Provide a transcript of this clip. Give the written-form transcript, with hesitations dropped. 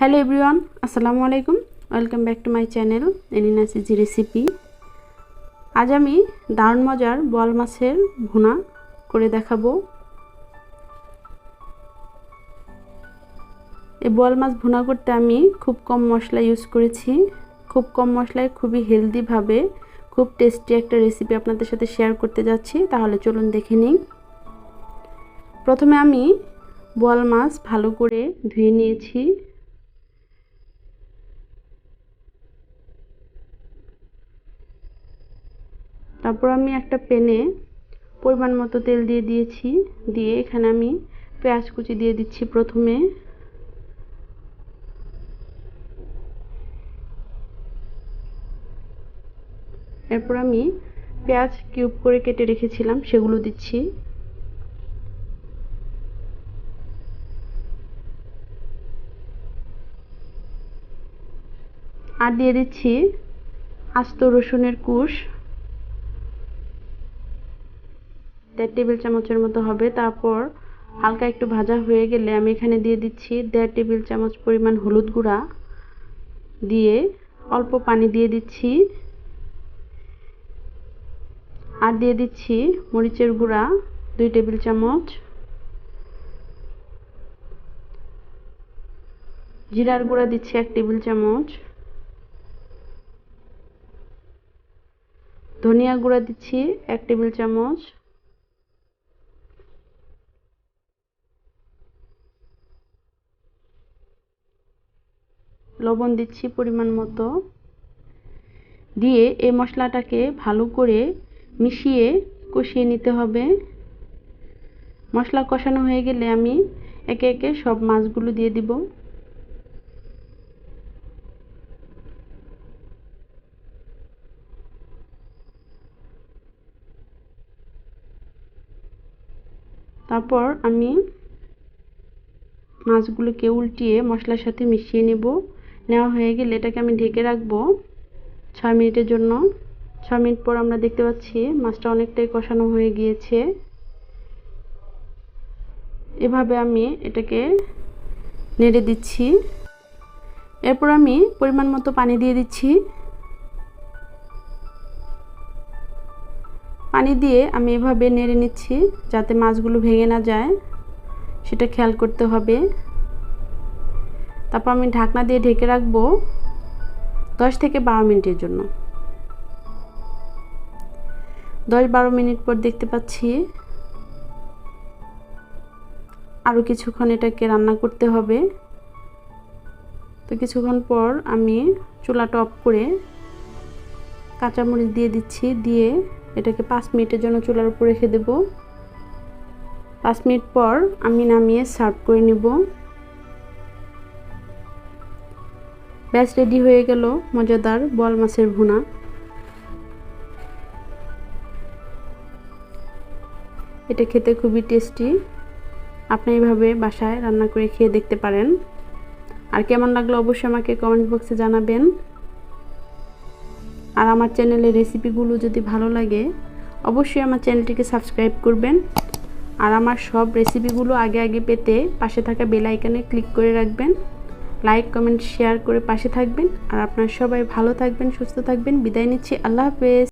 Hello everyone, আসসালামু আলাইকুম। Welcome back to my channel এনিনাস ইজি রেসিপি। আজ আমি দারুণ মজার বোয়াল মাছের ভুনা করে দেখাবো। এই বোয়াল মাছ ভুনা করতে আমি খুব কম মশলা ইউজ করেছি। খুব কম মশলায় খুবই হেলদিভাবে খুব টেস্টি একটা রেসিপি আপনাদের সাথে শেয়ার করতে যাচ্ছি। তাহলে চলুন দেখে নিই। প্রথমে আমি বোয়াল মাছ ভালো করে ধুয়ে নিয়েছি। তারপর আমি একটা প্যানে পরিমাণ মতো তেল দিয়ে দিয়েছি। দিয়ে এখানে আমি পেঁয়াজ কুচি দিয়ে দিচ্ছি প্রথমে। এরপর আমি পেঁয়াজ কিউব করে কেটে রেখেছিলাম সেগুলো দিচ্ছি। আর দিয়ে দিচ্ছি আস্ত রসুনের কুশ, 1.5 টেবিল চামচের মতো হবে। তারপর হালকা একটু ভাজা হয়ে গেলে আমি এখানে দিয়ে দিচ্ছি 1.5 টেবিল চামচ পরিমাণ হলুদ গুঁড়া, দিয়ে অল্প পানি দিয়ে দিচ্ছি। আর দিয়ে দিচ্ছি মরিচের গুঁড়া 2 টেবিল চামচ, জিরার গুঁড়া দিচ্ছি 1 টেবিল চামচ, ধনিয়া গুঁড়া দিচ্ছি 1 টেবিল চামচ, লবণ দিচ্ছি পরিমাণ মতো। দিয়ে এই মশলাটাকে ভালো করে মিশিয়ে কষিয়ে নিতে হবে। মশলা কষানো হয়ে গেলে আমি একে একে সব মাছগুলো দিয়ে দিব। তারপর আমি মাছগুলোকে উল্টিয়ে মশলার সাথে মিশিয়ে নেব। নেওয়া হয়ে গেলে এটাকে আমি ঢেকে রাখবো 6 মিনিটের জন্য। 6 মিনিট পর আমরা দেখতে পাচ্ছি মাছটা অনেকটাই কষানো হয়ে গিয়েছে। এভাবে আমি এটাকে নেড়ে দিচ্ছি। এরপর আমি পরিমাণ মতো পানি দিয়ে দিচ্ছি। পানি দিয়ে আমি এভাবে নেড়ে নিচ্ছি যাতে মাছগুলো ভেঙে না যায়, সেটা খেয়াল করতে হবে। তারপর আমি ঢাকনা দিয়ে ঢেকে রাখবো 10 থেকে 12 মিনিটের জন্য। 10-12 মিনিট পর দেখতে পাচ্ছি আরও কিছুক্ষণ এটাকে রান্না করতে হবে। তো কিছুক্ষণ পর আমি চুলাটা অফ করে কাঁচামরিচ দিয়ে দিচ্ছি। দিয়ে এটাকে 5 মিনিটের জন্য চুলার উপর রেখে দেব। 5 মিনিট পর আমি নামিয়ে সার্ভ করে নেব। ব্যাস রেডি হয়ে গেল মজাদার বোয়াল মাছের ভুনা। এটা খেতে খুবই টেস্টি। আপনি এইভাবে বাসায় রান্না করে খেয়ে দেখতে পারেন। আর কেমন লাগলো অবশ্যই আমাকে কমেন্ট বক্সে জানাবেন। আর আমার চ্যানেলের রেসিপিগুলো যদি ভালো লাগে অবশ্যই আমার চ্যানেলটিকে সাবস্ক্রাইব করবেন। আর আমার সব রেসিপিগুলো আগে আগে পেতে পাশে থাকা বেল আইকনে ক্লিক করে রাখবেন। লাইক কমেন্ট শেয়ার করে পাশে থাকবেন। আর আপনারা সবাই ভালো থাকবেন, সুস্থ থাকবেন। বিদায় নিচ্ছি। আল্লাহ হাফেজ।